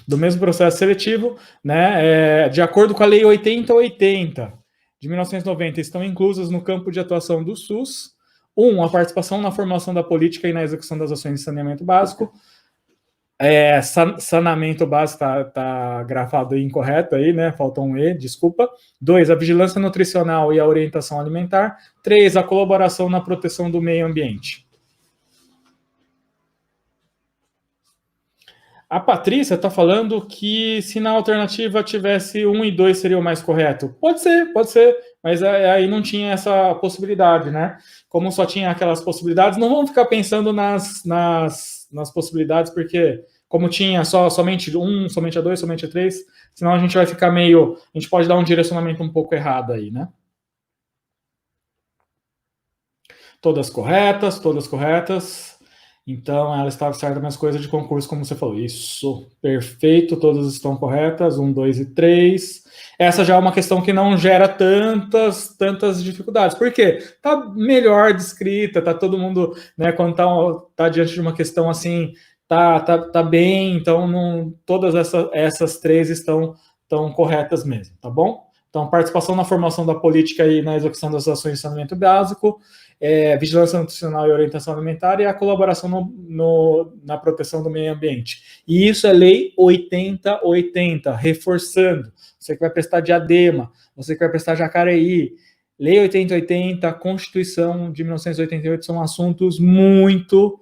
do mesmo processo seletivo, né, de acordo com a Lei 8080 de 1990, estão inclusas no campo de atuação do SUS, a participação na formação da política e na execução das ações de saneamento básico. Saneamento básico tá grafado incorreto aí, né? Falta um E, desculpa. 2, a vigilância nutricional e a orientação alimentar. 3, a colaboração na proteção do meio ambiente. A Patrícia está falando que se na alternativa tivesse 1 e 2 seria o mais correto. Pode ser, mas aí não tinha essa possibilidade, né? Como só tinha aquelas possibilidades, não vamos ficar pensando nas possibilidades, porque como tinha somente 1, somente a 2, somente a 3, senão a gente vai ficar meio... A gente pode dar um direcionamento um pouco errado aí, né? Todas corretas. Então, ela estava certa nas coisas de concurso, como você falou. Isso, perfeito, todas estão corretas, 1, 2 e 3. Essa já é uma questão que não gera tantas dificuldades. Por quê? Está melhor descrita, está todo mundo, né, quando tá diante de uma questão assim, tá bem, então todas essas 3 estão corretas mesmo, tá bom? Então, participação na formação da política e na execução das ações de saneamento básico, vigilância nutricional e orientação alimentar e a colaboração na proteção do meio ambiente. E isso é Lei 8080, reforçando. Você que vai prestar Diadema, você que vai prestar Jacareí, Lei 8080, Constituição de 1988 são assuntos muito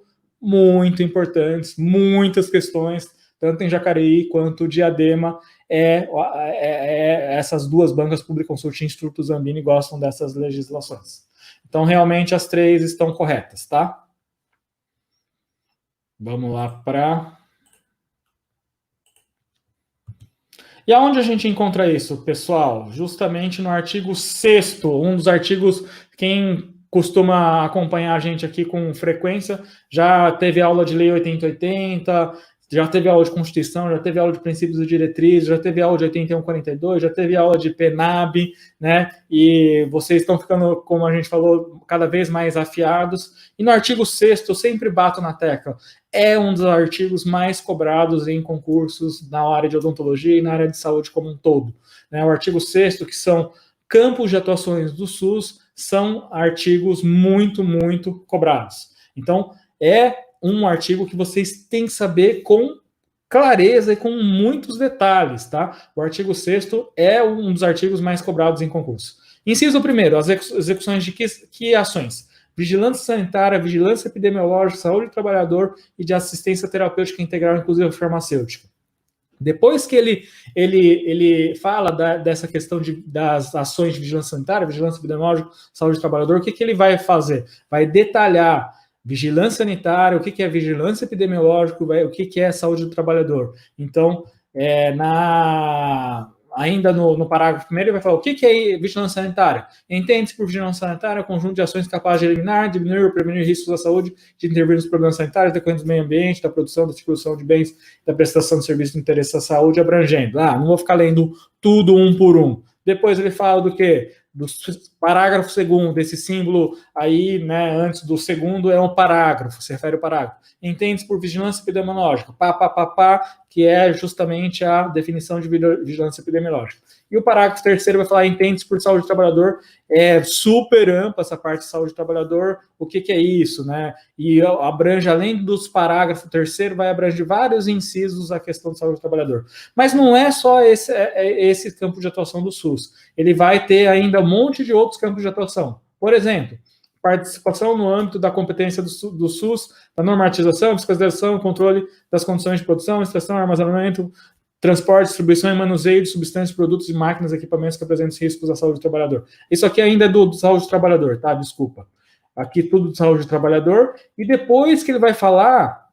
importantes, muitas questões, tanto em Jacareí quanto Diadema. Essas duas bancas, Publiconsult e Instituto Zambini, gostam dessas legislações. Então, realmente, as 3 estão corretas, tá? Vamos lá para... E aonde a gente encontra isso, pessoal? Justamente no artigo 6º, um dos artigos, quem costuma acompanhar a gente aqui com frequência, já teve aula de Lei 8080, já teve aula de Constituição, já teve aula de princípios e diretrizes, já teve aula de 8142, já teve aula de PENAB, né? E vocês estão ficando, como a gente falou, cada vez mais afiados. E no artigo 6º, eu sempre bato na tecla, é um dos artigos mais cobrados em concursos na área de odontologia e na área de saúde como um todo. Né? O artigo 6º, que são campos de atuações do SUS, são artigos muito cobrados. Então, um artigo que vocês têm que saber com clareza e com muitos detalhes, tá? O artigo 6º é um dos artigos mais cobrados em concurso. Inciso 1º, as execuções de que ações? Vigilância sanitária, vigilância epidemiológica, saúde do trabalhador e de assistência terapêutica integral, inclusive farmacêutica. Depois que ele fala dessa questão das ações de vigilância sanitária, vigilância epidemiológica, saúde do trabalhador, o que ele vai fazer? Vai detalhar vigilância sanitária, o que é vigilância epidemiológica, o que é saúde do trabalhador. Então, ainda no parágrafo 1º, ele vai falar o que é vigilância sanitária. Entende-se por vigilância sanitária o conjunto de ações capazes de eliminar, diminuir ou prevenir riscos à saúde, de intervir nos problemas sanitários decorrentes do meio ambiente, da produção, da distribuição de bens, da prestação de serviços de interesse à saúde, abrangendo. Não vou ficar lendo tudo um por um. Depois ele fala do quê? Do parágrafo 2º, desse símbolo aí, né, antes do segundo é um parágrafo, se refere ao parágrafo. Entende-se por vigilância epidemiológica, que é justamente a definição de vigilância epidemiológica. E o parágrafo 3º vai falar, entende-se por saúde do trabalhador, é super ampla essa parte de saúde do trabalhador, o que é isso, né? E abrange, além dos parágrafos 3º, vai abranger vários incisos a questão de saúde do trabalhador. Mas não é só esse campo de atuação do SUS, ele vai ter ainda um monte de outros campos de atuação. Por exemplo, participação no âmbito da competência do SUS, da normatização, fiscalização, controle das condições de produção, extração, armazenamento, transporte, distribuição e manuseio de substâncias, produtos e máquinas, equipamentos que apresentem riscos à saúde do trabalhador. Isso aqui ainda é do saúde do trabalhador, tá? Desculpa. Aqui tudo de saúde do trabalhador. E depois que ele vai falar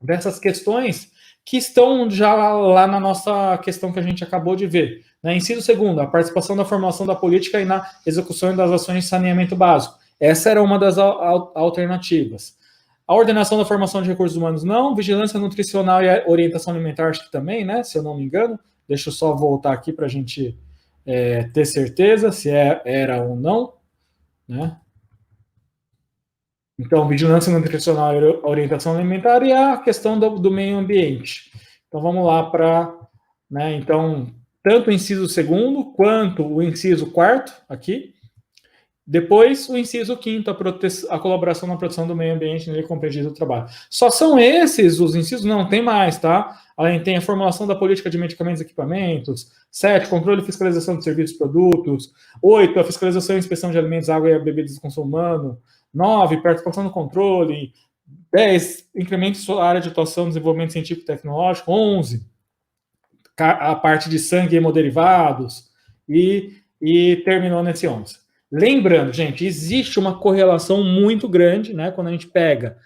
dessas questões que estão já lá na nossa questão que a gente acabou de ver. Né? Inciso 2º, a participação na formação da política e na execução das ações de saneamento básico. Essa era uma das alternativas. A ordenação da formação de recursos humanos, não. Vigilância nutricional e orientação alimentar, acho que também, né? Se eu não me engano. Deixa eu só voltar aqui para a gente ter certeza se era ou não. Né? Então, vigilância nutricional e orientação alimentar e a questão do meio ambiente. Então, vamos lá para... Né, então, tanto o inciso 2º quanto o inciso 4º aqui. Depois, o inciso 5º, a colaboração na proteção do meio ambiente nele compreendido do trabalho. Só são esses os incisos? Não, tem mais, tá? Além tem a formulação da política de medicamentos e equipamentos. 7, controle e fiscalização de serviços e produtos. 8, a fiscalização e inspeção de alimentos, água e bebidas de consumo humano. 9, participação no controle. 10, incremento de sua área de atuação, desenvolvimento científico e tecnológico. 11, a parte de sangue e hemoderivados. E terminou nesse 11. Lembrando, gente, existe uma correlação muito grande, né, quando a gente pega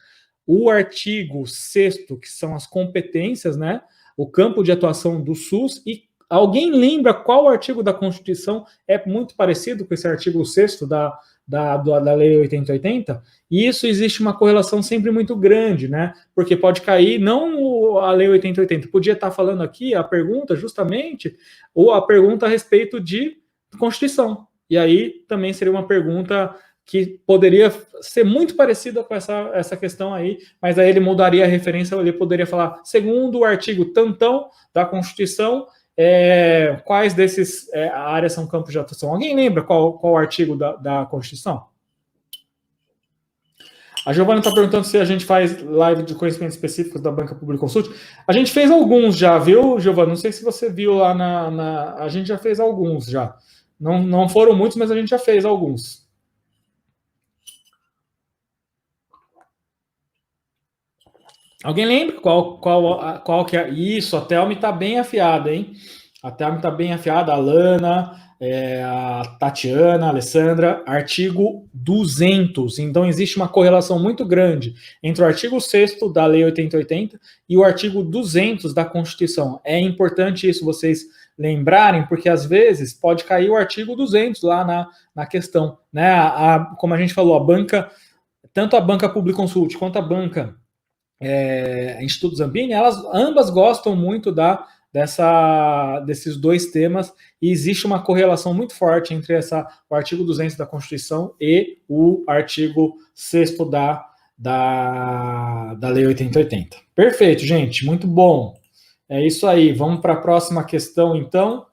o artigo 6º, que são as competências, né, o campo de atuação do SUS, e alguém lembra qual artigo da Constituição é muito parecido com esse artigo 6º da Lei 8080? E isso existe uma correlação sempre muito grande, né, porque pode cair, não a Lei 8080, podia estar falando aqui a pergunta justamente, ou a pergunta a respeito de Constituição. E aí também seria uma pergunta que poderia ser muito parecida com essa questão aí, mas aí ele mudaria a referência, ele poderia falar, segundo o artigo tantão da Constituição, quais desses áreas são campos de atuação? Alguém lembra qual artigo da Constituição? A Giovana está perguntando se a gente faz live de conhecimentos específicos da Banca Public Consult. A gente fez alguns já, viu, Giovana? Não sei se você viu lá a gente já fez alguns já. Não foram muitos, mas a gente já fez alguns. Alguém lembra qual que é? Isso, a Thelma está bem afiada, hein? A Thelma está bem afiada, a Lana, a Tatiana, a Alessandra, artigo 200. Então, existe uma correlação muito grande entre o artigo 6º da Lei 8080 e o artigo 200 da Constituição. É importante isso vocês lembrarem, porque às vezes pode cair o artigo 200 lá na questão, né? Como a gente falou, a banca, tanto a Banca Public Consult quanto a banca Instituto Zambini, elas ambas gostam muito desses dois temas, e existe uma correlação muito forte entre o artigo 200 da Constituição e o artigo 6º da Lei 8080. Perfeito, gente, muito bom. É isso aí, vamos para a próxima questão, então.